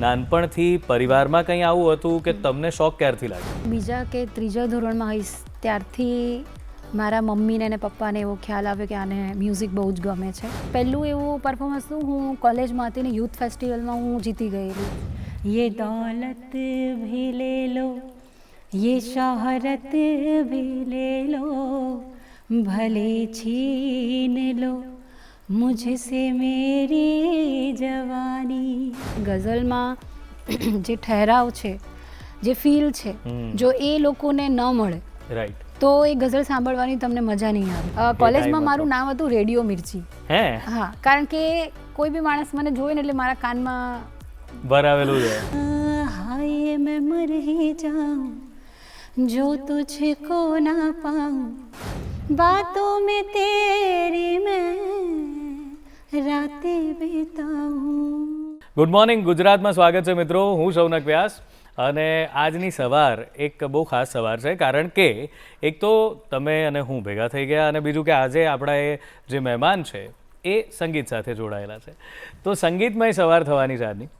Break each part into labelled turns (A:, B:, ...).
A: નાનપણથી પરિવારમાં કંઈ આવું હતું કે તમને શોખ ક્યારથી લાગ્યો?
B: બીજા કે ત્રીજા ધોરણમાં હઈશ ત્યારથી મારા મમ્મીને અને પપ્પાને એવો ખ્યાલ આવ્યો કે આને મ્યુઝિક બહુ જ ગમે છે. પહેલું એવું પરફોર્મન્સ હતું, હું કોલેજમાં હતી ને યુથ ફેસ્ટિવલમાં હું જીતી ગયેલી. યે દૌલત ભી લે લો, યે શોહરત ભી લે લો, ભલે છીન લો મુझसे मेरी जवानी. ગઝલમાં જે ઠહેરાવ છે, જે ફીલ છે, જો એ લોકોને ન મળે
A: રાઈટ,
B: તો એ ગઝલ સાંભળવાની તમને મજા નહીં આવે. કોલેજમાં મારું નામ હતું રેડિયો મિર્ચી.
A: હે?
B: હા, કારણ કે કોઈ બી માણસ મને જોવે ને એટલે મારા કાનમાં
A: ભરાવેલું છે.
B: હાય મેં મર હી જાઉં જો તુझको ના પાઉં, બાતોं में तेरी मैं रातें बिताऊं.
A: ગુડ મોર્નિંગ ગુજરાતમાં સ્વાગત છે મિત્રો, હું શૌનક વ્યાસ. અને આજની સવાર એક બહુ ખાસ સવાર છે, કારણ કે એક તો તમે અને હું ભેગા થઈ ગયા, અને બીજું કે આજે આપણા એ જે મહેમાન છે એ સંગીત સાથે જોડાયેલા છે. તો સંગીતમય સવાર થવાની છે આજની.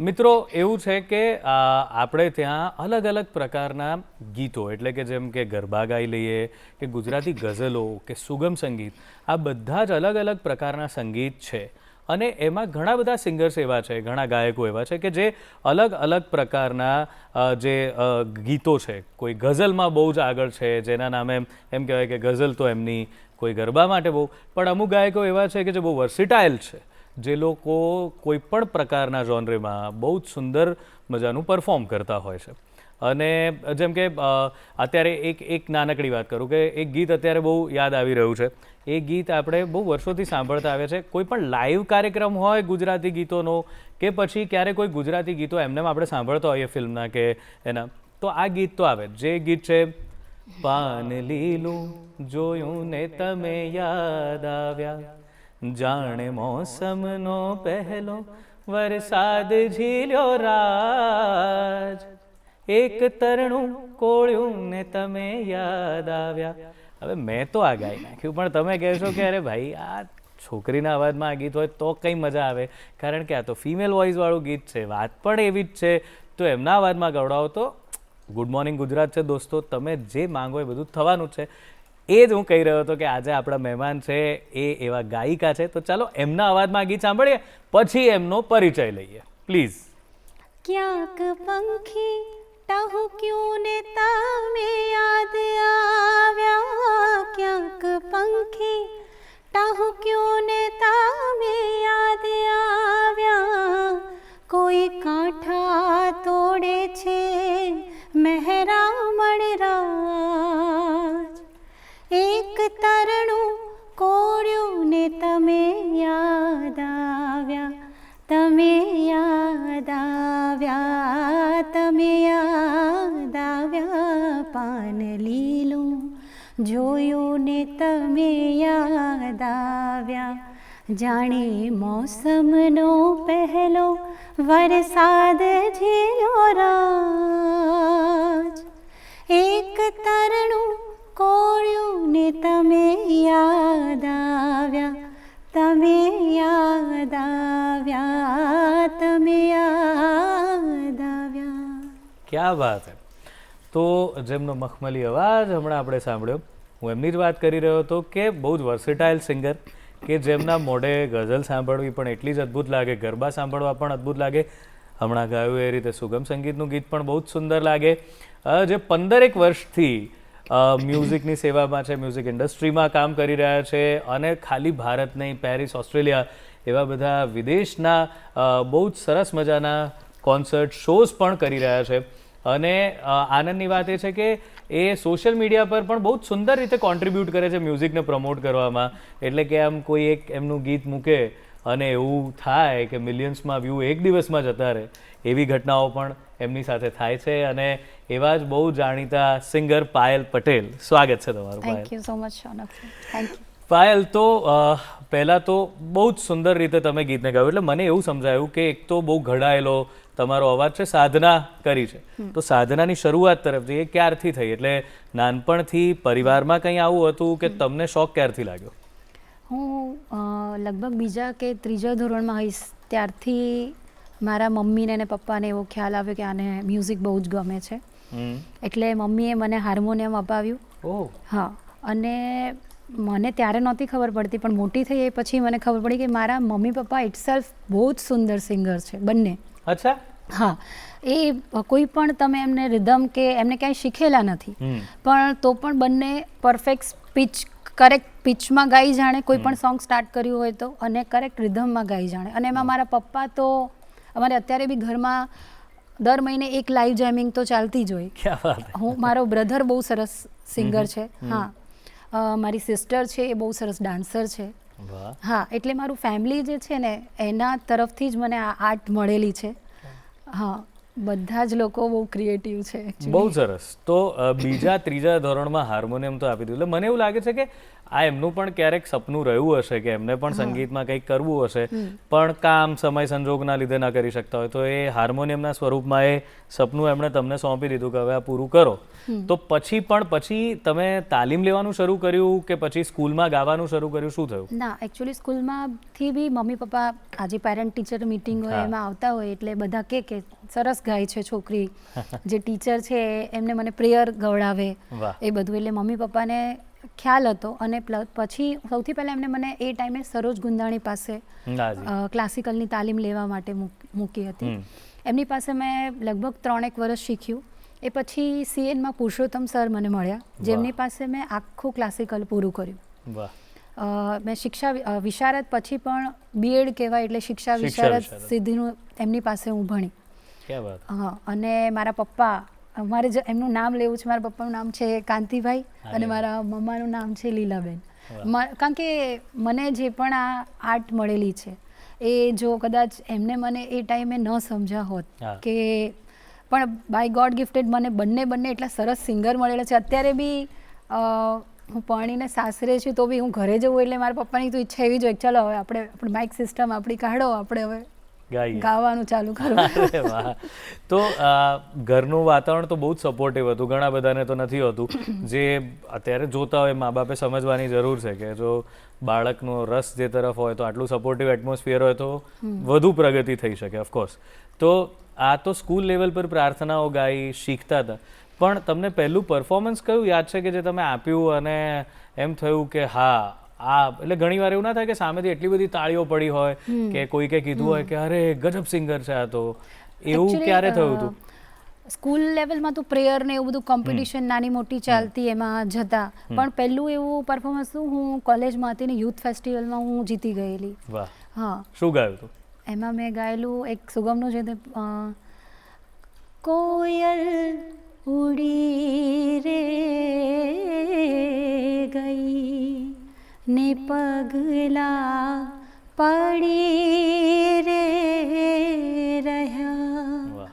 A: મિત્રો એવું છે કે આપણે ત્યાં અલગ અલગ પ્રકારના ગીતો, એટલે કે જેમ કે ગરબા ગાઈ લઈએ કે ગુજરાતી ગઝલો કે સુગમ સંગીત, આ બધા જ અલગ અલગ પ્રકારના સંગીત છે. અને એમાં ઘણા બધા સિંગર્સ એવા છે, ઘણા ગાયકો એવા છે કે જે અલગ અલગ પ્રકારના જે ગીતો છે, કોઈ ગઝલમાં બહુ જ આગળ છે, જેના નામે એમ કહેવાય કે ગઝલ તો એમની, કોઈ ગરબા માટે બહુ, પણ અમુક ગાયકો એવા છે કે જે બહુ વર્સિટાઇલ છે, જે લોકો કોઈ પણ પ્રકારના જોનરેમાં બહુ જ સુંદર મજાનું પરફોર્મ કરતા હોય છે. અને જેમ કે અત્યારે એક નાનકડી વાત કરું કે એક ગીત અત્યારે બહુ યાદ આવી રહ્યું છે. એ ગીત આપણે બહુ વર્ષોથી સાંભળતા આવ્યા છે. કોઈ પણ લાઈવ કાર્યક્રમ હોય ગુજરાતી ગીતોનો, કે પછી ક્યારે કોઈ ગુજરાતી ગીતો એમને આપણે સાંભળતા હોઈએ ફિલ્મના કે એના, તો આ ગીત તો આવે. જે ગીત છે, પાન લીલું જોયું ને તમે યાદ આવ્યા, જાણે મોસમનો પહેલો વરસાદ ઝીલ્યો રાજ, એક તરણું કોળ્યું ને તમે યાદ આવ્યા. હવે મેં તો આ ગાઈ નાખ્યું, પણ તમે કહેશો કે અરે ભાઈ આ છોકરીના અવાજમાં આ ગીત હોય તો કંઈ મજા આવે, કારણ કે આ તો ફિમેલ વોઇસવાળું ગીત છે, વાત પણ એવી જ છે, તો એમના અવાજમાં ગવડાવો તો ગુડ મોર્નિંગ ગુજરાત છે દોસ્તો. તમે જે માંગો એ બધું થવાનું છે. એ જ હું કહી રહ્યો હતો કે આજે આપણા મહેમાન છે એ એવા ગાયિકા છે, તો ચાલો એમના અવાજમાં ગીત સાંભળીએ, પછી એમનો પરિચય લઈએ, પ્લીઝ.
B: ક્યાંક પંખી ટહુક્યું ને તમે યાદ આવ્યા, ક્યાંક પંખી ટહુક્યું ને તમે યાદ આવ્યા, કોઈ કાંઠા તોડે છે મહેરામણ રાજ, એક તરણું કોળ્યું ને તમે યાદ આવ્યા, તમે યાદ આવ્યા, તમે યાદ આવ્યા, પાન લીલું જોયું ને તમે યાદ આવ્યા, જાણે મોસમનો પહેલો વરસાદ ઝીલ્યો રાજ, એક તરણું કોળ્યું ને તમે યાદ આવ્યા, તમે યાદ આવ્યા, તમે યાદ આવ્યા.
A: ક્યા વાત હે. તો જેમનો મખમલી અવાજ હમણાં આપણે સાંભળ્યો, હું એમની જ વાત કરી રહ્યો હતો કે બહુ જ વર્સિટાઇલ સિંગર, કે જેમના મોઢે ગઝલ સાંભળવી પણ એટલી જ અદ્ભુત લાગે, ગરબા સાંભળવા પણ અદ્ભુત લાગે, હમણાં ગાયું એ રીતે સુગમ સંગીતનું ગીત પણ બહુ જ સુંદર લાગે, જે 15 વર્ષથી મ્યુઝિકની સેવામાં છે, મ્યુઝિક ઇન્ડસ્ટ્રીમાં કામ કરી રહ્યા છે, અને ખાલી ભારત નહીં, પેરિસ, ઓસ્ટ્રેલિયા એવા બધા વિદેશના બહુ જ સરસ મજાના કોન્સર્ટ શોઝ પણ કરી રહ્યા છે. અને આનંદની વાત એ છે કે એ સોશિયલ મીડિયા પર પણ બહુ જ સુંદર રીતે કોન્ટ્રીબ્યુટ કરે છે મ્યુઝિકને પ્રમોટ કરવામાં. એટલે કે આમ કોઈ એક એમનું ગીત મૂકે અને એવું થાય કે મિલિયન્સમાં વ્યૂ એક દિવસમાં જતા રહે, એવી ઘટનાઓ પણ એમની સાથે થાય છે. અને એવા જ બહુ જાણીતા સિંગર પાયલ પટેલ, સ્વાગત છે તમારું.
B: Thank you so much Shaunak. Thank you.
A: Payal, તો પહેલાં તો બહુ જ સુંદર રીતે તમે ગીતને ગાયું, એટલે મને એવું સમજાયું કે એક તો બહુ ઘડાયેલો તમારો અવાજ છે, સાધના કરી છે, તો સાધનાની શરૂઆત તરફ જઈએ, ક્યારથી થઈ? એટલે નાનપણથી પરિવારમાં કંઈ આવું હતું કે તમને શોખ ક્યારથી લાગ્યો?
B: હું લગભગ બીજા કે ત્રીજા ધોરણમાં હઈશ ત્યારથી મારા મમ્મીને અને પપ્પાને એવો ખ્યાલ આવ્યો કે આને મ્યુઝિક બહુ જ ગમે છે, એટલે મમ્મીએ મને હાર્મોનિયમ અપાવ્યું.
A: ઓહ,
B: હા, અને મને ત્યારે નહોતી ખબર પડતી, પણ મોટી થઈ એ પછી મને ખબર પડી કે મારા મમ્મી પપ્પા ઇટસેલ્ફ બહુ જ સુંદર સિંગર છે બંને.
A: અચ્છા.
B: હા, એ કોઈ પણ તમે એમને રિધમ કે એમને ક્યાંય શીખેલા નથી, પણ તો પણ બંને પરફેક્ટ પિચ, કરેક્ટ પિચમાં ગાઈ જાણે, કોઈ પણ સોંગ સ્ટાર્ટ કર્યું હોય તો, અને કરેક્ટ રિધમમાં ગાઈ જાણે. અને એમાં મારા પપ્પા તો અમારે અત્યારે બી ઘરમાં દર મહિને એક લાઈવ જેમિંગ તો ચાલતી જ હોય.
A: ક્યાં વાત.
B: મારો બ્રધર બહુ સરસ સિંગર છે. હા, મારી સિસ્ટર છે એ બહુ સરસ ડાન્સર છે.
A: વાહ.
B: હા, એટલે મારું ફેમિલી જે છે ને એના તરફથી જ મને આ આર્ટ મળેલી છે. હા, બધા જ લોકો બહુ ક્રિએટિવ છે.
A: બહુ સરસ. તો બીજા ત્રીજા ધોરણમાં હાર્મોનિયમ તો આપી દીધું, એટલે મને એવું લાગે છે કે આ એમનું પણ ક્યારેક સપનું રહ્યું હશે કે એમને પણ સંગીતમાં કંઈક કરવું હશે, પણ કામ સમય સંજોગના લીધે ના કરી શકતા હોય, તો એ હાર્મોનિયમના સ્વરૂપમાં એ સપનું એમણે તમને સોંપી દીધું કે હવે આ પૂરું કરો. તો પછી તમે તાલીમ લેવાનું શરૂ કર્યું કે પછી સ્કૂલમાં ગાવાનું શરૂ કર્યું, શું થયું?
B: ના, એકચ્યુઅલી સ્કૂલમાંથી બી મમ્મી પપ્પા આજે પેરેન્ટ ટીચર મીટિંગ હોય એમાં આવતા હોય એટલે બધા કે સરસ ગાય છે છોકરી. જે ટીચર છે એમને મને પ્રેયર ગવડાવે એ બધું, એટલે મમ્મી પપ્પાને ખ્યાલ હતો. અને પછી સૌથી પહેલાં એમને મને એ ટાઈમે સરોજ ગુંદાણી પાસે ક્લાસિકલની તાલીમ લેવા માટે મૂકી હતી. એમની પાસે મેં લગભગ 3-1 વર્ષ શીખ્યું. એ પછી સીએનમાં પુરુષોત્તમ સર મને મળ્યા, જેમની પાસે મેં આખું ક્લાસિકલ પૂરું કર્યું. મેં શિક્ષા વિશારદ પછી પણ બીએડ કહેવાય એટલે શિક્ષા વિશારદ સિદ્ધિનું એમની પાસે હું ભણી. હા, અને મારા પપ્પા, મારે એમનું નામ લેવું છે, મારા પપ્પાનું નામ છે કાંતિભાઈ અને મારા મમ્માનું નામ છે લીલાબેન. કારણ કે મને જે પણ આ આર્ટ મળેલી છે એ જો કદાચ એમને મને એ ટાઈમે ન સમજ્યા હોત કે, પણ બાય ગોડ ગિફ્ટેડ મને બંને એટલા સરસ સિંગર મળેલા છે. અત્યારે બી હું પરણીને સાસરે છું તો બી હું ઘરે જવું એટલે મારા પપ્પાની તો ઈચ્છા એવી જ હોય, ચાલો હવે આપણે માઇક સિસ્ટમ આપણી કાઢો, આપણે હવે ગાવાનું ચાલુ કરો.
A: તો ઘરનું વાતાવરણ તો બહુ જ સપોર્ટિવ હતું, ઘણા બધાને તો નથી હોતું. જે અત્યારે જોતા હોય મા બાપે સમજવાની જરૂર છે કે જો બાળકનો રસ જે તરફ હોય તો આટલું સપોર્ટિવ એટમોસ્ફિયર હોય તો વધુ પ્રગતિ થઈ શકે ઓફકોર્સ. તો આ તો સ્કૂલ લેવલ પર પ્રાર્થનાઓ ગાઈ શીખતા હતા, પણ તમને પહેલું પરફોર્મન્સ કયું યાદ છે કે જે તમે આપ્યું અને એમ થયું કે હા આ, એટલે ઘણી વાર એવું ના થાય કે સામેથી એટલી બધી તાળીઓ પડી હોય કે કોઈકે કીધું હોય કે અરે ગજબ સિંગર છે આ, તો એવું ક્યારે થયું હતું?
B: સ્કૂલ લેવલમાં તો પ્રેયર ને એવું બધું કોમ્પિટિશન નાની મોટી ચાલતી એમાં જતા, પણ પહેલું એવું પરફોર્મન્સ હું કોલેજમાં હતી ને યુથ ફેસ્ટિવલમાં હું જીતી ગયેલી.
A: વાહ.
B: હા.
A: શું ગાયું હતું?
B: એમાં મેં ગાયેલું એક સુગમનું છે, કોયલ ઉડી રે ગઈ ને પગલા પડી રે રહ્યા,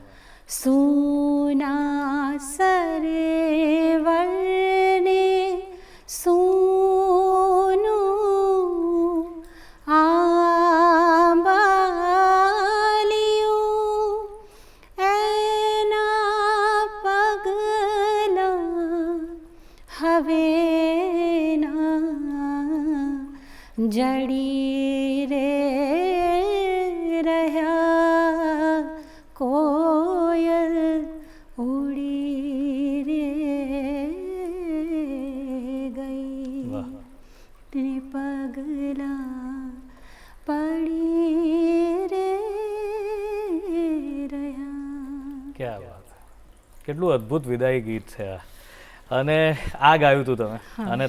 B: સુના સરેવર ને સોનું આંબાલિયું એના પગલા હવે જડી રે રહ્યા, કોયલ ઉડી રે ગઈ ને પગલા પડી રે રહ્યા.
A: ક્યાં વાત, કેટલું અદ્ભુત વિદાય ગીત છે આ. અને આ ગાયું હતું તમે અને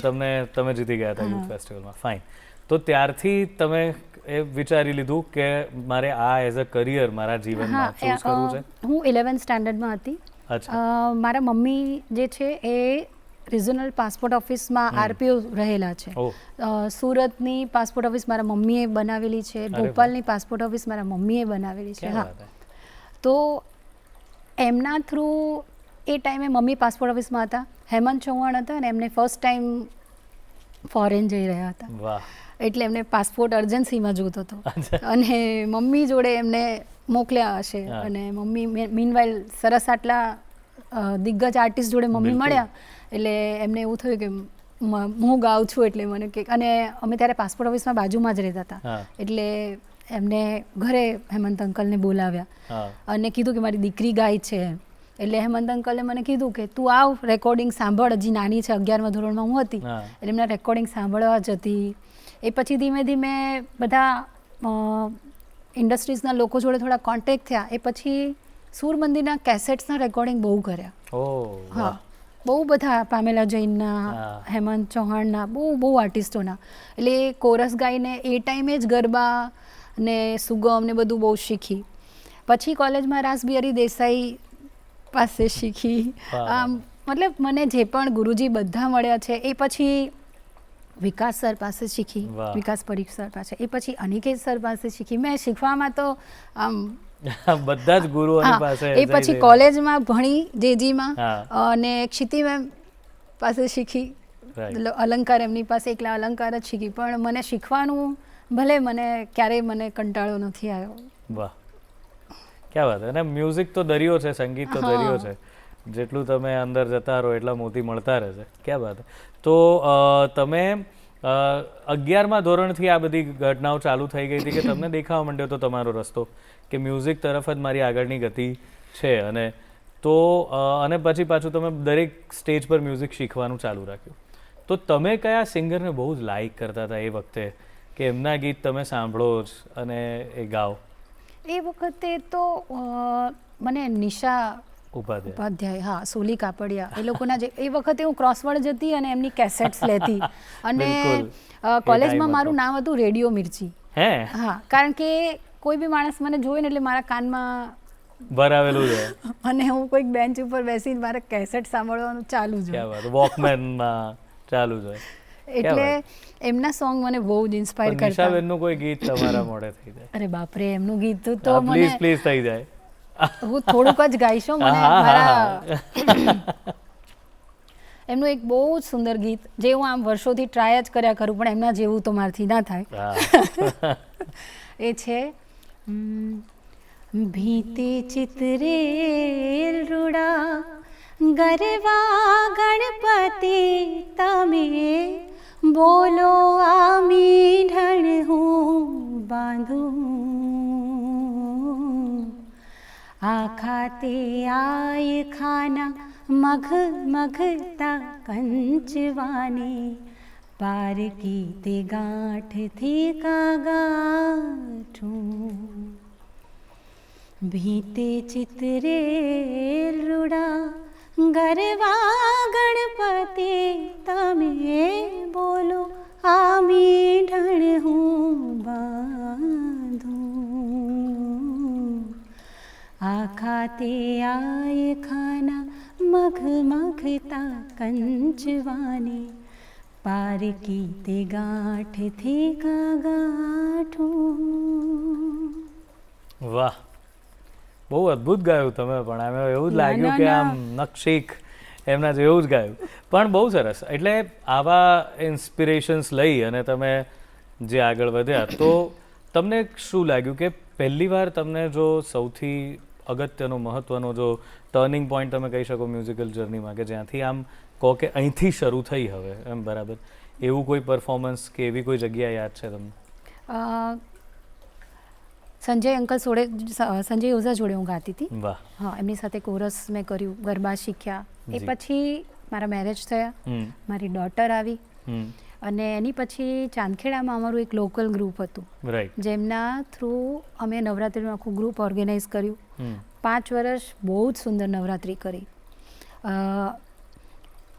A: તમે જીતી ગયા હતા યુથ ફેસ્ટિવલમાં. ફાઇન. તો ત્યારથી તમે એ વિચારી લીધું કે મારે આ એઝ અ કરિયર મારા જીવનમાં ચૂઝ કરવું છે?
B: હું 11th સ્ટાન્ડર્ડમાં હતી. મારા મમ્મી જે છે એ રિજનલ પાસપોર્ટ ઓફિસમાં આરપીઓ રહેલા છે. સુરતની પાસપોર્ટ ઓફિસ મારા મમ્મીએ બનાવેલી છે, ભોપાલની પાસપોર્ટ ઓફિસ મારા મમ્મીએ બનાવેલી છે. હા, તો એમના થ્રુ એ ટાઈમે મમ્મી પાસપોર્ટ ઓફિસમાં હતા, હેમંત ચૌહાણ હતા અને એમને ફર્સ્ટ ટાઈમ ફોરેન જઈ રહ્યા હતા, એટલે એમને પાસપોર્ટ અર્જન્સીમાં જોતો હતો અને મમ્મી જોડે એમને મોકલ્યા હશે. અને મમ્મી મીનવાઇલ સરસ આટલા દિગ્ગજ આર્ટિસ્ટ જોડે મમ્મી મળ્યા એટલે એમને એવું થયું કે હું ગાઉં છું એટલે મને કે, અને અમે ત્યારે પાસપોર્ટ ઓફિસમાં બાજુમાં જ રહેતા હતા એટલે એમને ઘરે હેમંત અંકલને બોલાવ્યા
A: હા
B: અને કીધું કે મારી દીકરી ગાય છે એમ. એટલે હેમંત અંકલે મને કીધું કે તું આવ રેકોર્ડિંગ સાંભળ, હજી નાની છે, 11મા ધોરણમાં હું હતી
A: હા
B: એટલે એમના રેકોર્ડિંગ સાંભળવા જતી. એ પછી ધીમે ધીમે બધા ઇન્ડસ્ટ્રીઝના લોકો જોડે થોડા કોન્ટેક્ટ થયા. એ પછી સૂર મંદિરના કેસેટ્સના રેકોર્ડિંગ બહુ કર્યા.
A: ઓ
B: હા બહુ બધા, પામેલા જૈનના,
A: હા.
B: હેમંત ચૌહાણના, બહુ આર્ટિસ્ટોના. એટલે કોરસ ગાઈને એ ટાઈમે જ ગરબા ને સુગમ ને બધું બહુ શીખી. પછી કોલેજમાં રાસ બિહારી દેસાઈ પાસે શીખી.
A: વાહ,
B: આમ મતલબ મને જે પણ ગુરુજી બધા મળ્યા છે એ પછી વિકાસ સર પાસે શીખી,
A: વાહ.
B: વિકાસ પરીખ સર પાસે, એ પછી અનિકેત સર પાસે શીખી. મેં શીખવામાં તો આમ
A: બધા જ ગુરુઓની
B: હા,
A: પાસે
B: એ પછી કોલેજમાં ભણી જેજીમાં
A: હા
B: અને ક્ષિતિ મેમ પાસે શીખી.
A: રાઈટ
B: અલંકાર એમની પાસે એકલા અલંકાર જ શીખી. પણ મને શીખવાનું ભલે મને ક્યારેય મને કંટાળો નથી આવ્યો.
A: વાહ ક્યાં વાત. અને મ્યુઝિક તો દરિયો છે, સંગીત તો દરિયો છે. જેટલું તમે અંદર જતા રહો એટલા મોતી મળતા રહેશે. ક્યાં વાત. તો તમે 11મા ધોરણથી આ બધી ઘટનાઓ ચાલુ થઈ ગઈ હતી કે તમને દેખાવા માંડ્યો તો તમારો રસ્તો કે મ્યુઝિક તરફ જ મારી આગળની ગતિ છે. અને તો અને પછી પાછું તમે દરેક સ્ટેજ પર મ્યુઝિક શીખવાનું ચાલુ રાખ્યું. તો તમે કયા સિંગરને બહુ જ લાઇક કરતા હતા એ વખતે કે એમના ગીત તમે સાંભળો જ અને એ ગાઓ?
B: એ વખતે તો મને નિશા
A: ઉપાધ્યાય.
B: ઉપાધ્યાય, હા, સોલી કાપડિયા, એ લોકોના જે એ વખતે હું ક્રોસવર્ડ જતી અને એમની કેસેટ્સ લેતી. અને
A: બિલકુલ.
B: કોલેજમાં
A: time
B: મારું
A: હતો.
B: નામ હતું રેડિયો મિર્ચી.
A: હે
B: હા, કારણ કે કોઈ બી માણસ મને જોવે ને એટલે મારા કાનમાં
A: બરાવેલું છે.
B: અને હું કોઈક બેન્ચ ઉપર બેસીને મારે કેસેટ સાંભળવાનું ચાલુ જ
A: ક્યાં
B: હોય.
A: વાત. વોકમેનમાં ચાલુ જ હોય.
B: એટલે એમના સોંગ મને બહુ જ ઇન્સ્પાયર
A: પણ
B: કરતા.
A: નિશાબેનનું કોઈ ગીત તમારા મોઢે થઈ જાય.
B: અરે બાપરે, એમનું ગીત તો મને
A: પ્લીઝ પ્લીઝ થઈ જાય.
B: હું થોડુંક જ ગાઈશ હો. મને
A: હા, હા,
B: મારા એમનું એક બહુ જ સુંદર ગીત જે હું આમ વર્ષોથી ટ્રાય જ કર્યા કરું પણ એમના જેવું તો મારથી ના થાય.
A: હા.
B: એ છે ભીતે ચિતરે રૂડા ગરવા ગણપતિ તમે બોલો આમી ઢણ હું બાંધું આખાતે આય ખાના મઘ મઘતા કંચવાની પાર કી તે ગાંઠથી કાગાઠું ભીતે ચિતરે રૂડા ગરવા ગણપતિ તમે બોલો આમી ઢણ હું બાંધું આખાતે આય ખાના મઘ મઘતા કંચવાની પાર કી તે ગાંઠથી કાગાઠું.
A: વાહ, બહુ અદ્ભુત ગાયું તમે પણ. આમ એવું જ લાગ્યું કે આમ નકશીક એમના જેવું જ ગાયું. પણ બહુ સરસ. એટલે આવા ઇન્સ્પિરેશન્સ લઈ અને તમે જે આગળ વધ્યા તો તમને શું લાગ્યું કે પહેલી વાર તમને જો સૌથી અગત્યનો મહત્વનો જો ટર્નિંગ પોઈન્ટ તમે કહી શકો મ્યુઝિકલ જર્નીમાં કે જ્યાંથી આમ કહો કે અહીંથી શરૂ થઈ હવે એમ બરાબર, એવું કોઈ પરફોર્મન્સ કે એવી કોઈ જગ્યા યાદ છે તમને?
B: સંજય અંકલ જોડે, સંજય ઓઝા જોડે હું ગાતી હતી.
A: વાહ.
B: હા, એમની સાથે કોરસ મેં કર્યું, ગરબા શીખ્યા. એ પછી મારા મેરેજ થયા, મારી ડોટર આવી અને એની પછી ચાંદખેડામાં અમારું એક લોકલ ગ્રુપ હતું
A: રાઈટ.
B: જેમના થ્રુ અમે નવરાત્રિનું આખું ગ્રુપ ઓર્ગેનાઇઝ કર્યું. 5 વર્ષ બહુ જ સુંદર નવરાત્રિ કરી.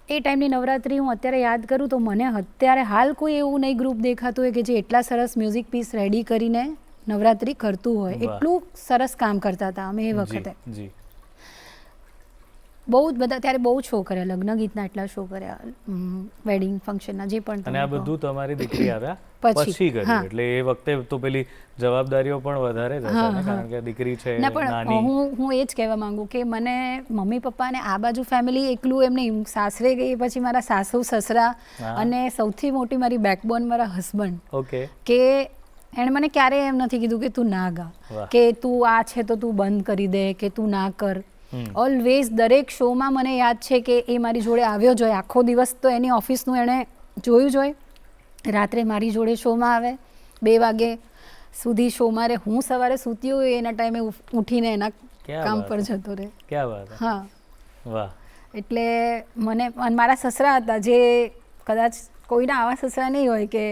B: એ ટાઈમની નવરાત્રિ હું અત્યારે યાદ કરું તો મને અત્યારે હાલ કોઈ એવું નહીં ગ્રુપ દેખાતું હોય કે જે એટલા સરસ મ્યુઝિક પીસ રેડી કરીને નવરાત્રિ કરતું હોય. એટલું સરસ કામ કરતા હતા અમે એ વખતે.
A: જી.
B: બહુ જ બધા ત્યારે બહુ શો કર્યા, લગ્ન ગીતના એટલા શો કર્યા, વેડિંગ ફંક્શનના જે પણ.
A: અને આ બધું તમારી દીકરી આવ્યા
B: પછી
A: કર્યું એટલે એ વખતે તો પેલી જવાબદારીઓ પણ વધારે જ હશે ને, કારણ કે દીકરી છે
B: ના પણ હું એ જ કહેવા માંગુ કે મને મમ્મી પપ્પાને આ બાજુ ફેમિલી એકલું એમને સાસરે ગઈ પછી મારા સાસુ સસરા અને સૌથી મોટી મારી બેકબોન મારા હસબન્ડ.
A: ઓકે.
B: કે એણે મને ક્યારેય એમ નથી કીધું કે તું ના ગા, કે તું આ છે તો તું બંધ કરી દે, કે તું ના કર. ઓલવેઝ દરેક શોમાં મને યાદ છે કે એ મારી જોડે આવ્યો જ હોય. આખો દિવસ તો એની ઓફિસનું એણે જોયું જ હોય. રાત્રે મારી જોડે શોમાં આવે 2 વાગે, સુધી શો મારે હું સવારે સૂતી હોય એના ટાઈમે ઉઠીને એના
A: ક્યાં
B: કામ
A: વાત
B: પર
A: હે.
B: જતો રહે.
A: ક્યાં વાત હે.
B: હા,
A: વાહ.
B: એટલે મને અને મારા સસરા હતા જે કદાચ કોઈના આવા સસરા નહીં હોય કે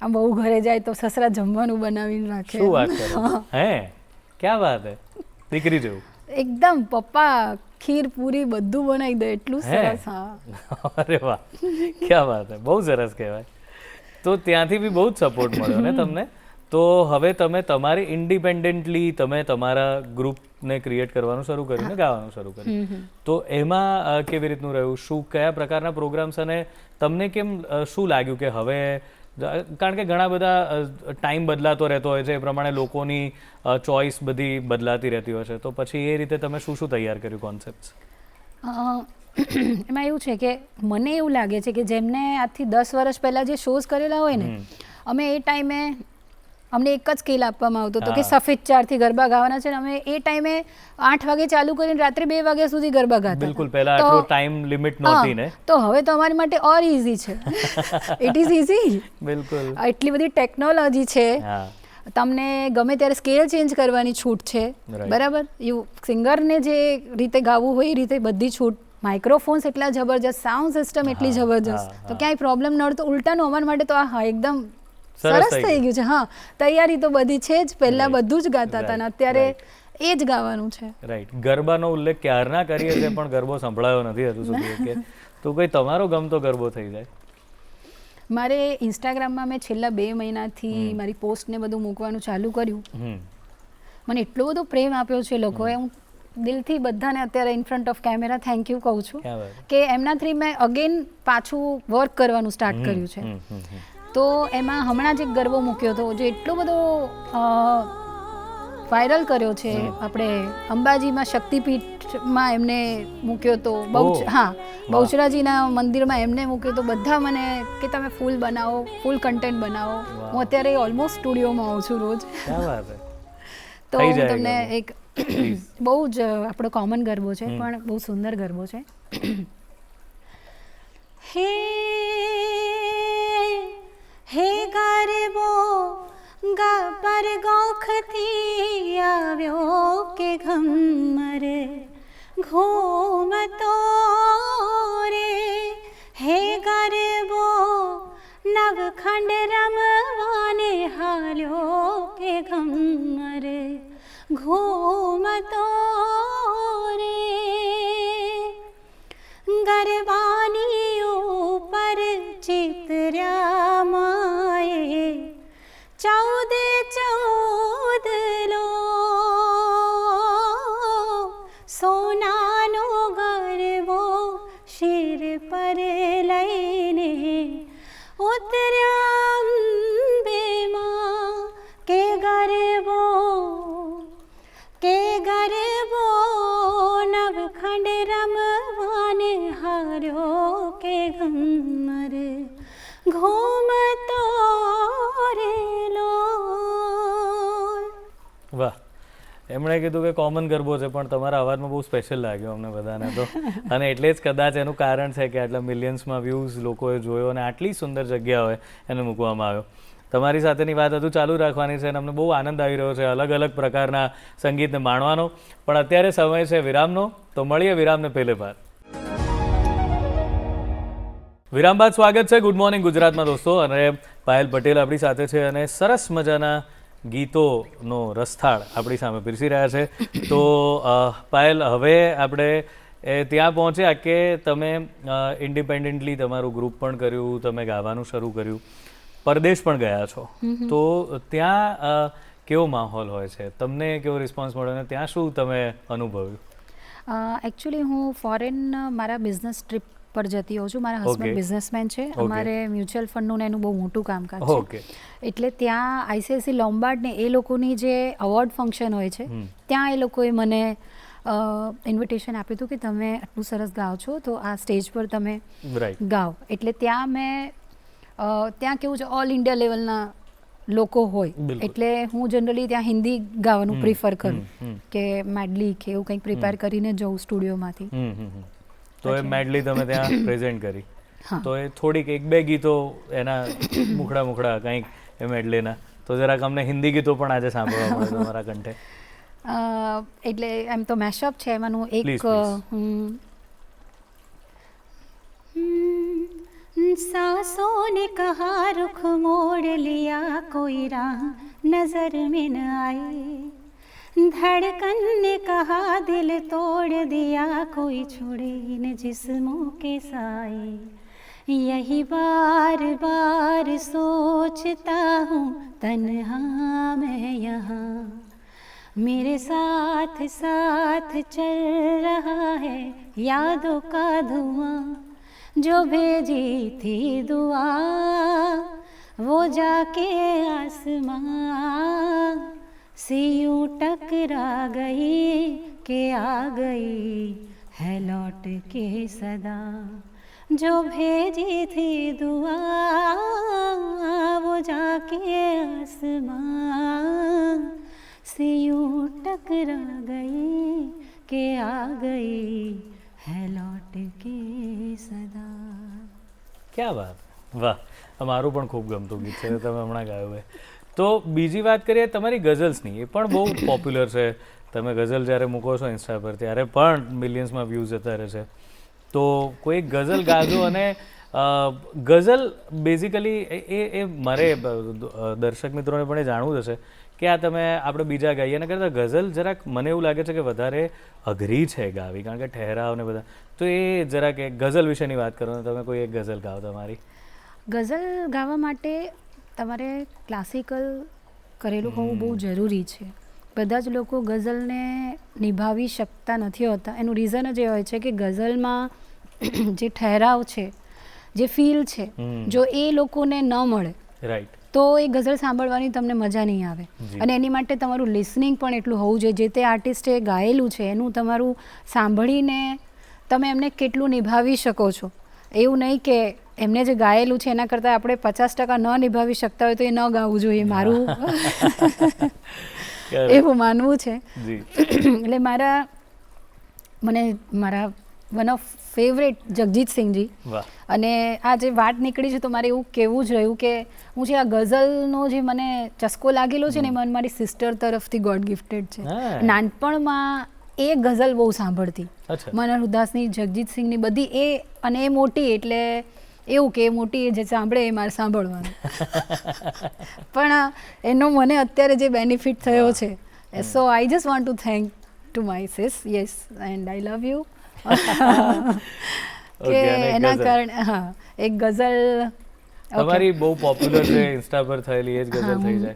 B: આમ બહુ ઘરે જાય તો સસરા જમવાનું બનાવીને રાખે.
A: શું વાત કરો હે, ક્યાં વાત હે, દીકરી જેવું.
B: એકદમ પપ્પા ખીર પૂરી બધું બનાવી દે એટલું
A: હે?
B: સરસ. હા,
A: અરે વાહ, ક્યાં વાત હે, બહુ સરસ કહેવાય. તો ત્યાંથી બી બહુ જ સપોર્ટ મળ્યો ને તમને. તો હવે તમે તમારી ઇન્ડિપેન્ડન્ટલી તમે તમારા ગ્રુપને ક્રિએટ કરવાનું શરૂ કર્યું ને ગાવાનું શરૂ કર્યું. તો એમાં કેવી રીતનું રહ્યું, શું કયા પ્રકારના પ્રોગ્રામ્સ, અને તમને કેમ શું લાગ્યું કે હવે કારણ કે ઘણા બધા ટાઈમ બદલાતો રહેતો હોય છે એ પ્રમાણે લોકોની ચોઈસ બધી બદલાતી રહેતી હોય છે, તો પછી એ રીતે તમે શું શું તૈયાર કર્યું કોન્સેપ્ટ?
B: એમાં એવું છે કે મને એવું લાગે છે કે જેમને આજથી 10 વર્ષ પહેલાં જે શોઝ કરેલા હોય ને, અમે એ ટાઈમે અમને એક જ સ્કેલ આપવામાં આવતો હતો કે સફેદ ચારથી ગરબા ગાવાના છે, ને અમે એ ટાઈમે 8 વાગે ચાલુ કરીને રાત્રે 2 વાગ્યા સુધી ગરબા ગાતા.
A: બિલકુલ, પહેલા આટલો ટાઈમ લિમિટ નહોતી ને.
B: તો હવે તો અમારી માટે ઓર ઇઝી છે. It is easy.
A: બિલકુલ.
B: એટલી બધી ટેકનોલોજી છે,
A: હા,
B: તમને ગમે ત્યારે સ્કેલ ચેન્જ કરવાની છૂટ છે.
A: Right.
B: બરાબર, સિંગરને જે રીતે ગાવું હોય એ રીતે બધી છૂટ. માઇક્રોફોન્સ એટલા જબરજસ્ત, સાઉન્ડ સિસ્ટમ એટલી જબરજસ્ત, તો ક્યાંય પ્રોબ્લેમ ન હોય. તો ઉલટાનું અમારા માટે તો આ એકદમ સરસ થઈ ગયું છે. હા, તૈયારી તો બધી છે જ, પહેલા બધું જ ગાતા હતા ને અત્યારે એ જ ગાવાનું છે.
A: રાઈટ. ગરબાનો ઉલ્લેખ ક્યારના કરીએ છીએ પણ ગરબો સંભળાયો નથી હજુ સુધી કે તો કોઈ તમારો ગમતો ગરબો થઈ જાય.
B: મારે ઇન્સ્ટાગ્રામમાં મેં છેલ્લા 2 મહિનાથી મારી પોસ્ટ ને બધું મૂકવાનું ચાલુ કર્યું. મને એટલો બધો પ્રેમ આપ્યો છે લોકોએ. હું દિલથી બધાને અત્યારે in front of camera thank you કહું છું કે એમના થ્રી મેં અગેન પાછું વર્ક કરવાનું સ્ટાર્ટ કર્યું છે. તો એમાં હમણાં જ એક ગરબો મૂક્યો હતો જે એટલો બધો વાયરલ કર્યો છે. આપણે અંબાજીમાં શક્તિપીઠમાં એમને મૂક્યો હતો, બહુચરાજીના મંદિરમાં એમને મૂક્યો તો બધા મને કે તમે ફૂલ બનાવો, ફૂલ કન્ટેન્ટ બનાવો. હું અત્યારે ઓલમોસ્ટ સ્ટુડિયોમાં આવું છું રોજ. તો હું તમને એક બહુ જ આપણો કોમન ગરબો છે પણ બહુ સુંદર ગરબો છે. હે ગરબો ગબર ગોખથી આવ્યો કે ઘમર ઘૂમતો રે. હે ગરબો નવખંડ રમવાને હાલ્યો કે ઘમર ઘૂમતો રે. ગરબાની ઉપર ચિત્ર્યા માએ 14 લો સોનાનો ગરબો શિર પર લઈને ઉતર્યા અંબેમાં કે ગરબો નવખંડ રમવાને હાર્યો કે ઘમર ઘૂમતો રેલો.
A: વાહ, એમણે કીધું કે કોમન ગરબો છે પણ તમારા અવાજમાં બહુ સ્પેશિયલ લાગ્યો અમને બધાને તો. અને એટલે જ કદાચ એનું કારણ છે કે આટલા મિલિયન્સમાં વ્યૂઝ લોકોએ જોયો અને આટલી સુંદર જગ્યાઓએ એને મૂકવામાં આવ્યો. તમારી સાથેની વાત હજુ ચાલુ રાખવાની છે અને અમને બહુ આનંદ આવી રહ્યો છે અલગ અલગ પ્રકારના સંગીતને માણવાનો. પણ અત્યારે સમય છે વિરામનો, તો મળીએ વિરામને પહેલે બાદ. વિરામ બાદ સ્વાગત છે ગુડ મોર્નિંગ ગુજરાતમાં દોસ્તો. અને પાયલ પટેલ આપણી સાથે છે અને સરસ મજાના ગીતોનો રસથાળ આપણી સામે પીરસી રહ્યા છે. તો પાયલ, હવે આપણે ત્યાં પહોંચ્યા કે તમે ઇન્ડિપેન્ડન્ટલી તમારું ગ્રુપ પણ કર્યું, તમે ગાવાનું શરૂ કર્યું, પરદેશ પણ ગયા છો. તો ત્યાં કેવો માહોલ હોય છે, તમને કેવો રિસ્પોન્સ મળ્યો અને ત્યાં શું તમે અનુભવ્યું?
B: એકચ્યુઅલી હું ફોરેન મારા બિઝનેસ ટ્રીપ પર જતી હોઉં છું. મારા હસબન્ડ બિઝનેસમેન છે. અમારે મ્યુચ્યુઅલ ફંડનું એનું બહુ મોટું કામકાજ છે. એટલે ત્યાં આઈસીઆઈસી લોમ્બાર્ડ ને એ લોકોની જે અવોર્ડ ફંક્શન હોય છે ત્યાં એ લોકોએ મને ઇન્વિટેશન આપ્યું હતું કે તમે આટલું સરસ ગાઓ છો તો આ સ્ટેજ પર તમે ગાઓ. એટલે ત્યાં મેં ત્યાં કેવું છે ઓલ ઇન્ડિયા લેવલના લોકો હોય એટલે હું જનરલી ત્યાં હિન્દી ગાવાનું પ્રિફર કરું કે મેડલી કે એવું કંઈક પ્રિપેર કરીને જઉં સ્ટુડિયોમાંથી.
A: તો એ મેડલી તમે ત્યાં પ્રેઝન્ટ કરી. તો એ થોડીક 1-2 ગીતો એના મુખડા કંઈક એ મેડલીના તો જરાક અમને હિન્દી ગીતો પણ આજે સાંભળવા મળે તમારા કંઠે.
B: એટલે એમ તો મેશઅપ છે એમાંનું એક
A: Please, please.
B: सांसों ने कहा रुख मोड़ लिया कोई राह नजर में न आए धड़कन ने कहा दिल तोड़ दिया कोई छोड़े इन जिस्मों के साए यही बार बार सोचता हूँ तन्हा मैं यहाँ मेरे साथ साथ चल रहा है यादों का धुआं जो भेजी थी दुआ वो जाके आसमां से यूं टकरा गई कि आ गई है लौट के सदा जो भेजी थी दुआ वो जाके आसमां से यूं टकरा गई कि आ गई है लौट के सदा.
A: ક્યાં વાત, વાહ, અમારું પણ ખૂબ ગમતું ગીત છે તમે હમણાં ગાયું છે. તો બીજી વાત કરીએ તમારી ગઝલ્સની, એ પણ બહુ પોપ્યુલર છે. તમે ગઝલ જ્યારે મૂકો છો ઇન્સ્ટા પર ત્યારે પણ મિલિયન્સમાં વ્યૂઝ જતા રહે છે. તો કોઈ ગઝલ ગાજો. અને ગઝલ બેઝિકલી એ મારે દર્શક મિત્રોને પણ એ જાણવું હશે કે આ તમે આપણે બીજા ગાઈએ એના કરતાં ગઝલ જરાક મને એવું લાગે છે કે વધારે અઘરી છે ગાવી, કારણ કે ઠહેરાવ ને બધા. તો એ જરાક એક ગઝલ વિશેની વાત કરો ને તમે કોઈ એક ગઝલ ગાઓ તમારી.
B: ગઝલ ગાવા માટે તમારે ક્લાસિકલ કરેલું હોવું બહુ જરૂરી છે. બધા જ લોકો ગઝલને નિભાવી શકતા નથી હોતા. એનું રીઝન જ એ હોય છે કે ગઝલમાં જે ઠહેરાવ છે, જે ફીલ છે, જો એ લોકોને ન મળે
A: રાઈટ
B: તો એ ગઝલ સાંભળવાની તમને મજા નહીં આવે. અને એની માટે તમારું લિસનિંગ પણ એટલું હોવું જોઈએ. જે તે આર્ટિસ્ટે ગાયેલું છે એનું તમારું સાંભળીને તમે એમને કેટલું નિભાવી શકો છો. એવું નહીં કે એમને જે ગાયેલું છે એના કરતાં આપણે 50% ન નિભાવી શકતા હોય તો એ ન ગાવું જોઈએ, મારું એવું માનવું છે. એટલે મને મારા one of favourite Jagjit Sinhji. અને આ જે વાત નીકળી છે તો મારે એવું કહેવું જ રહ્યું કે હું જે આ ગઝલનો જે મને ચસ્કો લાગેલો છે ને મને મારી સિસ્ટર તરફથી ગોડ ગિફ્ટેડ છે. નાનપણમાં એ ગઝલ બહુ સાંભળતી, મનોહર ઉદાસની, જગજીત સિંહની બધી. એ અને એ મોટી એટલે એવું કે એ મોટી જે સાંભળે એ મારે સાંભળવાનું. પણ એનો મને અત્યારે જે બેનિફિટ થયો છે, so I just want to thank to my sis. Yes, and I love you. કે એના કારણે હા એક ગઝલ
A: તમારી બહુ પોપ્યુલર છે ઇન્સ્ટા પર થયેલી એ જ ગઝલ થઈ જાય.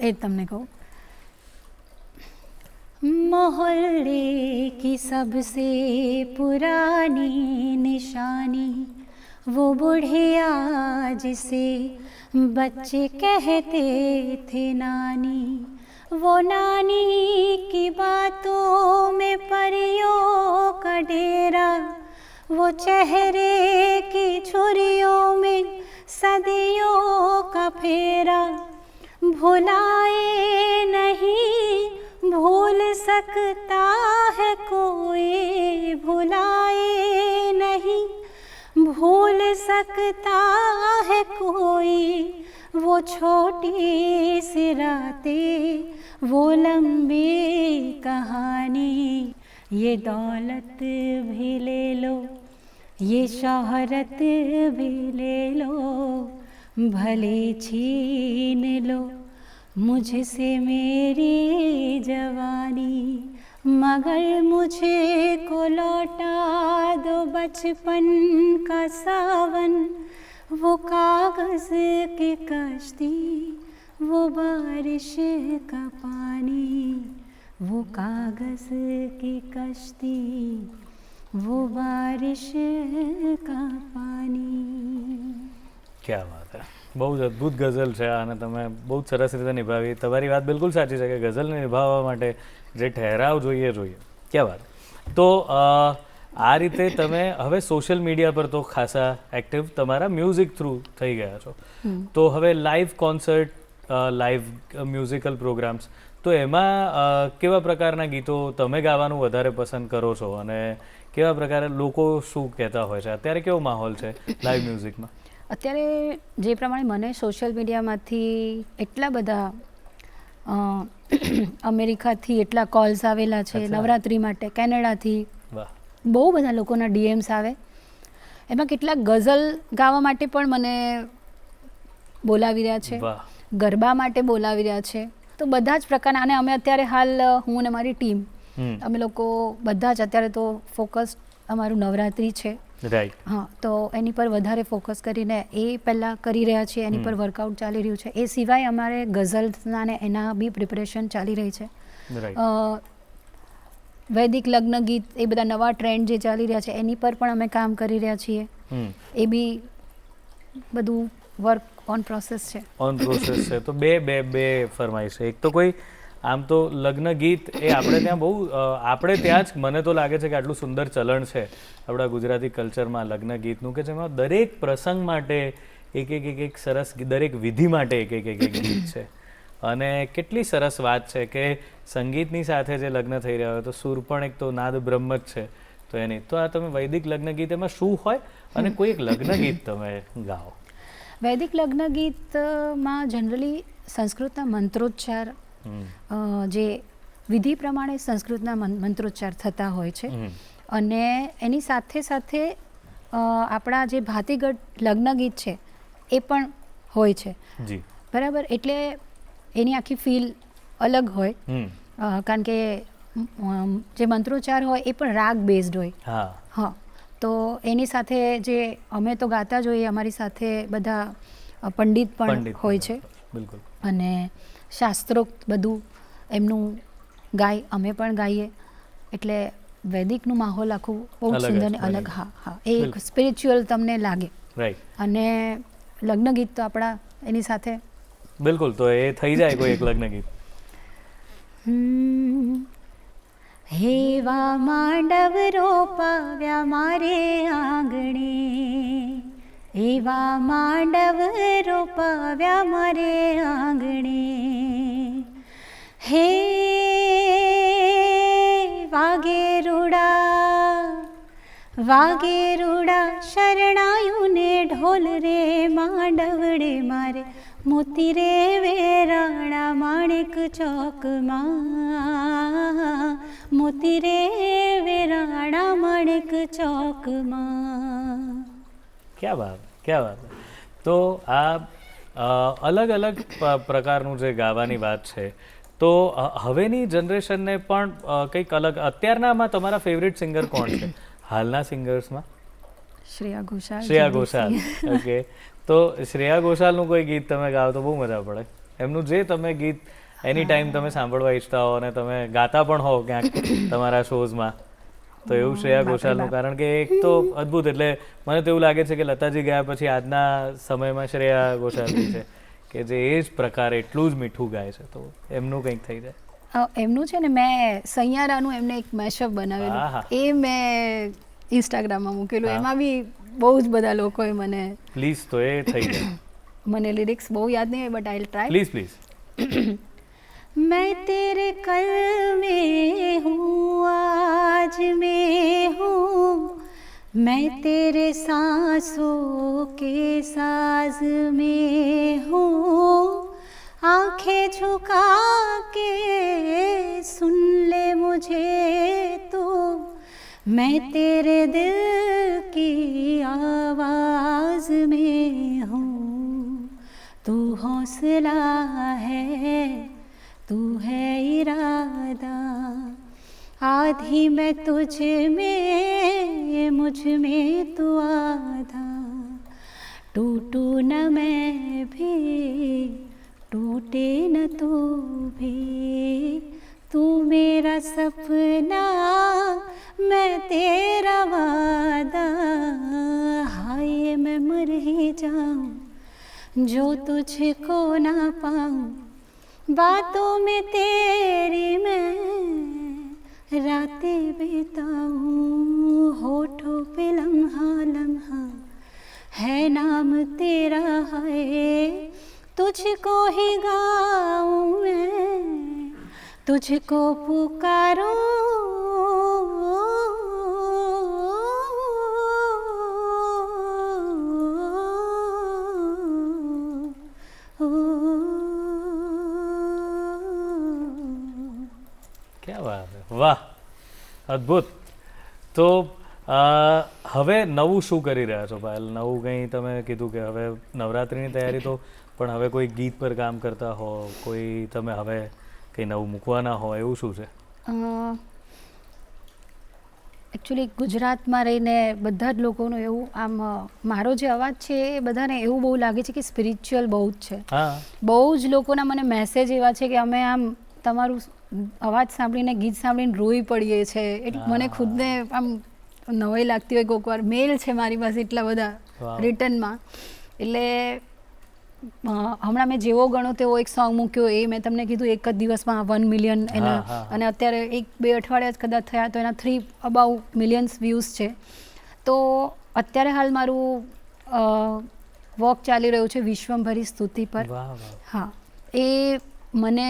B: એ જ તમને કહું. मोहल्ले की सबसे पुरानी निशानी वो बुढ़िया जिसे बच्चे कहते थे नानी वो नानी की बातों में परियों का डेरा वो चेहरे की छुरियों में सदियों का फेरा भुलाए नहीं भूल सकता है कोई भुलाए नहीं भूल सकता है कोई वो छोटी सी रातें वो लंबी कहानी ये दौलत भी ले लो ये शोहरत भी ले लो भले छीन लो मुझसे मेरी जवानी मगर मुझे को लौटा दो बचपन का सावन वो कागज़ की कश्ती वो बारिश का पानी वो कागज़ की कश्ती वो बारिश का पानी.
A: ક્યા વાત હે, બહુ જ અદ્ભુત ગઝલ છે અને તમે બહુ જ સરસ રીતે નિભાવી. તમારી વાત બિલકુલ સાચી છે કે ગઝલને નિભાવવા માટે જે ઠહેરાવ જોઈએ. ક્યાં વાત. તો આ રીતે તમે હવે સોશિયલ મીડિયા પર તો ખાસા એક્ટિવ તમારા મ્યુઝિક થ્રુ થઈ ગયા છો. તો હવે live concert, live musical programs, તો એમાં કેવા પ્રકારના ગીતો તમે ગાવાનું વધારે પસંદ કરો છો અને કેવા પ્રકારે લોકો શું કહેતા હોય છે? અત્યારે કેવો માહોલ છે લાઈવ મ્યુઝિકમાં?
B: અત્યારે જે પ્રમાણે મને સોશિયલ મીડિયામાંથી એટલા બધા અમેરિકાથી એટલા કોલ્સ આવેલા છે
A: અચ્છા.
B: નવરાત્રિ માટે, કેનેડાથી
A: વાહ.
B: બહુ બધા લોકોના ડીએમ્સ આવે. એમાં કેટલાક ગઝલ ગાવા માટે પણ મને બોલાવી રહ્યા છે,
A: વાહ.
B: ગરબા માટે બોલાવી રહ્યા છે. તો બધા જ પ્રકારના, અને અમે અત્યારે હાલ હું અને મારી ટીમ
A: હમ.
B: અમે લોકો બધા જ અત્યારે તો ફોકસ અમારું નવરાત્રિ છે.
A: રાઈટ.
B: હા, તો એની પર વધારે ફોકસ કરીને એ પહેલાં કરી રહ્યા છીએ, એની પર વર્કઆઉટ ચાલી રહ્યું છે. એ સિવાય અમારે ગઝલ્સના ને એના બી પ્રિપરેશન ચાલી રહી છે.
A: રાઈટ.
B: વૈદિક લગ્ન ગીત, એ બધા નવા ટ્રેન્ડ જે ચાલી રહ્યા છે એની પર પણ અમે કામ કરી રહ્યા છીએ.
A: હમ.
B: એ બી બધું વર્ક ઓન પ્રોસેસ છે.
A: ઓન પ્રોસેસ છે. તો બે ફરમાઈશ છે. એક તો કોઈ આમ તો લગ્ન ગીત એ આપણે ત્યાં બહુ આપણે ત્યાં જ મને તો લાગે છે કે આટલું સુંદર ચલણ છે આપણા ગુજરાતી કલ્ચરમાં લગ્ન ગીતનું, કે જેમાં દરેક પ્રસંગ માટે એક સરસ દરેક વિધિ માટે એક ગીત છે. અને કેટલી સરસ વાત છે કે સંગીતની સાથે જે લગ્ન થઈ રહ્યા હોય તો સુર પણ એક તો નાદ બ્રહ્મ જ છે. તો એની તો આ તમે વૈદિક લગ્ન ગીત એમાં શું હોય અને કોઈ એક લગ્ન ગીત તમે ગાઓ?
B: વૈદિક લગ્ન ગીતમાં જનરલી સંસ્કૃતના મંત્રોચ્ચાર, જે વિધિ પ્રમાણે સંસ્કૃતના મંત્રોચ્ચાર થતા હોય છે. અને એની સાથે સાથે આપણા જે ભાતીગઢ લગ્ન ગીત છે એ પણ હોય છે.
A: જી.
B: બરાબર, એટલે એની આખી ફીલ અલગ હોય. કારણ કે જે મંત્રોચ્ચાર હોય એ પણ રાગ બેઝડ હોય.
A: હા.
B: હા, તો એની સાથે જે અમે તો ગાતા જ હોઈએ, અમારી સાથે બધા પંડિત પણ હોય છે.
A: બિલકુલ.
B: અને શાસ્ત્રોક્ત બધું એમનું ગાય, અમે પણ ગાઈએ. એટલે વૈદિકનું માહોલ આખું બહુ જ સુંદર ને અલગ. હા હા, એ એક સ્પિરિચ્યુઅલ તમને લાગે.
A: રાઈટ.
B: અને લગ્ન ગીત તો આપણા એની સાથે
A: બિલકુલ. તો એ થઈ જાય કોઈ એક લગ્ન ગીત.
B: હેવા માંડવ રોપાવ્યા મારે આંગણે, એવા માંડવ રોપાવ્યા મારે આંગણે. હે વાગે રૂડા શરણાયું ને ઢોલ રે માંડવડે મારે, મોતી રે વેરાણા માણેક ચોકમાં, મોતી રે વેરાણા માણેક ચોકમાં.
A: ક્યાં વાત, ક્યાં વાત. તો આ અલગ અલગ પ્રકારનું જે ગાવાની વાત છે, તો હવેની જનરેશનને પણ કંઈક અલગ, અત્યારનામાં તમારા ફેવરિટ સિંગર કોણ છે હાલના સિંગર્સમાં?
B: શ્રેયા ઘોષાલ.
A: શ્રેયા ઘોષાલ. ઓકે. તો શ્રેયા ઘોષાલનું કોઈ ગીત તમે ગાઓ તો બહુ મજા પડે. એમનું જે તમે ગીત એની ટાઈમ તમે સાંભળવા ઈચ્છતા હો અને તમે ગાતા પણ હો ક્યાંક તમારા શોઝમાં, તો એવું શ્રેયા ઘોષાલનું, કારણ કે એક તો અદ્ભુત. એટલે મને તો એવું લાગે છે કે લતાજી ગયા પછી આજના સમયમાં શ્રેયા ઘોષાલજી છે કે જે એ જ પ્રકારે એટલું જ મીઠું ગાય છે. તો એમનું કંઈક થઈ જાય.
B: એમનું છે ને, મેં સૈયારાનું એમને એક મેશઅપ બનાવેલું, એ મેં ઇન્સ્ટાગ્રામમાં મૂકેલું. એમાં બી બહુ જ બધા લોકોએ મને
A: પ્લીઝ તો એ થઈ જાય.
B: મને લિરિક્સ બહુ યાદ નહીં હોય, but I will try.
A: Please please.
B: मैं तेरे कल में हूँ, आज में हूँ, मैं तेरे सांसों के साज में हूँ, आंखें झुका के सुन ले मुझे तो, मैं तेरे दिल की आवाज में हूँ, तू हौसला है, तू है इरादा, आधी मैं तुझ में, मुझ में तू आधा, टूटू न मैं भी, टूटे न तू भी, तू मेरा सपना, मैं तेरा वादा, हाय मैं मर ही जाऊं जो तुझको ना पाऊं, बातों में तेरी मैं रातें बिताऊं, होठों पे लम्हा लम्हा है नाम तेरा, है तुझको ही गाऊं मैं, तुझको पुकारूं,
A: ક્યાં વાત છે, વાહ, અદ્ભુત. તો હવે નવું શું કરી રહ્યા છો પાયલ? નવું કંઈ તમે કીધું કે હવે નવરાત્રિની તૈયારી તો, પણ હવે કોઈ ગીત પર કામ કરતા હો, કોઈ તમે હવે કંઈ નવું મૂકવાના હો, એવું શું છે?
B: એકચ્યુઅલી ગુજરાતમાં રહીને બધા જ લોકોનું એવું આમ મારો જે અવાજ છે એ બધાને એવું બહુ લાગે છે કે સ્પિરિચ્યુઅલ બહુ જ છે.
A: હા,
B: બહુ જ લોકોના મને મેસેજ એવા છે કે અમે આમ તમારું અવાજ સાંભળીને ગીત સાંભળીને રોઈ પડીએ છે. એટલે મને ખુદને આમ નવાઈ લાગતી હોય. કોઈક વાર મેલ છે મારી પાસે એટલા બધા
A: વાહ.
B: રિટર્નમાં. એટલે હમણાં મેં જેવો ગણો તેવો એક સોંગ મૂક્યો, એ મેં તમને કીધું એક જ દિવસમાં 1 મિલિયન એના,
A: હા.
B: અને અત્યારે 1-2 અઠવાડિયા જ કદાચ થયા તો એના 3 અબાઉટ મિલિયન્સ વ્યૂઝ છે. તો અત્યારે હાલ મારું વર્ક ચાલી રહ્યું છે વિશ્વંભરી સ્તુતિ પર.
A: વાહ વાહ.
B: હા, એ મને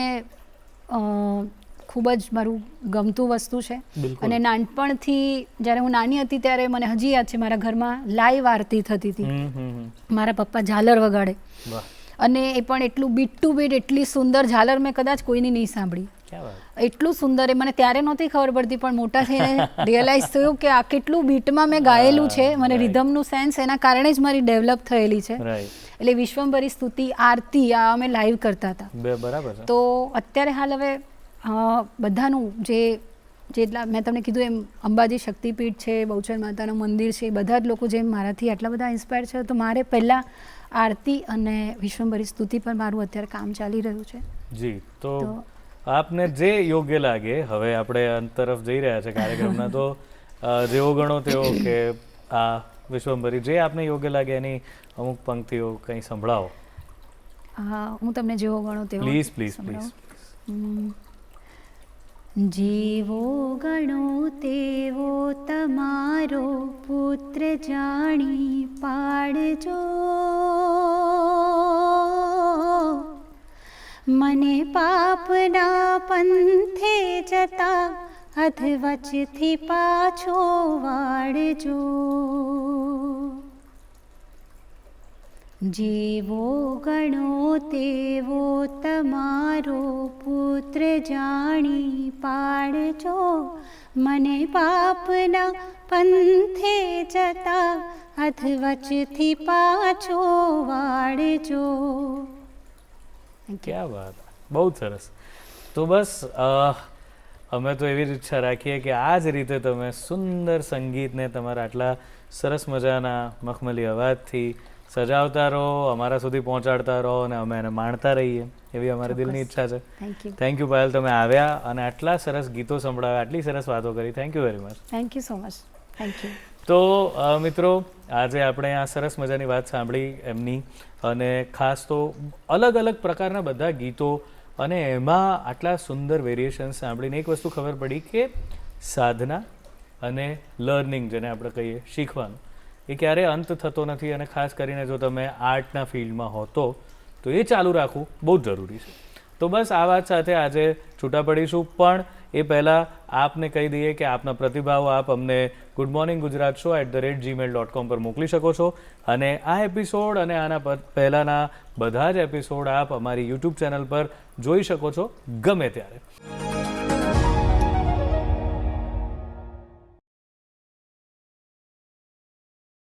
B: ખૂબ જ મારું ગમતું વસ્તુ છે.
A: બિલકુલ.
B: અને નાનપણથી જ્યારે હું નાની હતી ત્યારે મને હજી યાદ છે, મારા ઘરમાં લાઈવ આરતી થતી હતી. મારા પપ્પા ઝાલર વગાડે,
A: વાહ,
B: અને એ પણ એટલું બીટ ટુ બીટ, એટલી સુંદર ઝાલર મેં કદાચ કોઈની નહીં સાંભળી.
A: ક્યાં વાત.
B: એટલું સુંદર, એ મને ત્યારે નહોતી ખબર પડતી, પણ મોટા થઈને રિયલાઇઝ થયું કે આ કેટલું બીટમાં મેં ગાયેલું છે. મને
A: right.
B: રિધમનું સેન્સ એના કારણે જ મારી ડેવલપ થયેલી છે.
A: રાઈટ,
B: એટલે વિશ્વંભરી સ્તુતિ આરતી આ અમે લાઈવ કરતા હતા.
A: બરાબર છે.
B: તો અત્યારે હાલ હવે બધાનું જેટલા મેં તમને કીધું એમ અંબાજી શક્તિપીઠ છે, બહુચર માતાનું મંદિર છે, બધા જ લોકો જેમ મારાથી આટલા બધા ઇન્સ્પાયર છે, તો મારે પહેલાં આરતી અને વિશ્વંભરી સ્તુતિ પર મારું અત્યારે કામ ચાલી રહ્યું છે.
A: જી, તો આપને જે યોગ્ય લાગે, હવે આપણે અંત તરફ જઈ રહ્યા છે કાર્યક્રમના, તો જેવો ગણો તેવો કે આ વિશ્વંભરી જે આપને યોગ્ય લાગે એની અમુક પંક્તિઓ કંઈ સંભળાવો.
B: હું તમને જેવો ગણો તેવો
A: પ્લીઝ પ્લીઝ પ્લીઝ.
B: જેવો ગણો તેવો તમારો પુત્ર જાણી પાડજો, મને પાપના પંથે જતા અધવચથી પાછો વાળજો. જેવો ગણો તેવો તમારો પુત્ર જાણી પાડજો, મને પાપના પંથે જતા અધવચથી પાછો વાળજો.
A: ક્યાં વાત, બહુ જ સરસ. તો બસ અમે તો એવી જ ઈચ્છા રાખીએ કે આ જ રીતે તમે સુંદર સંગીતને તમારા આટલા સરસ મજાના મખમલી અવાજથી સજાવતા રહો, અમારા સુધી પહોંચાડતા રહો, અને અમે એને માણતા રહીએ, એવી અમારી દિલની ઈચ્છા છે. થેન્ક યુ પાયલ, તમે આવ્યા અને આટલા સરસ ગીતો સંભળાવ્યા, આટલી સરસ વાતો કરી. Thank you very much.
B: Thank you so much. Thank you.
A: તો મિત્રો, આજે આપણે આ સરસ મજાની વાત સાંભળી એમની, અને ખાસ તો અલગ અલગ પ્રકારના બધા ગીતો, અને એમાં આટલા સુંદર વેરિએશન્સ સાંભળીને એક વસ્તુ ખબર પડી કે સાધના અને લર્નિંગ, જેને આપણે કહીએ શીખવાનું, એ ક્યારેય અંત થતો નથી. અને ખાસ કરીને જો તમે આર્ટના ફિલ્ડમાં હો તો એ ચાલુ રાખવું બહુ જ જરૂરી છે. તો બસ આ વાત સાથે આજે છૂટા પડીશું, પણ એ પહેલાં આપને કહી દઈએ કે આપના પ્રતિભાવો આપ અમને goodmorninggujarat@gmail.com પર મોકલી શકો છો. અને આ એપિસોડ અને આના પહેલાંના બધા જ એપિસોડ આપ અમારી યુટ્યુબ ચેનલ પર જોઈ શકો છો ગમે ત્યારે.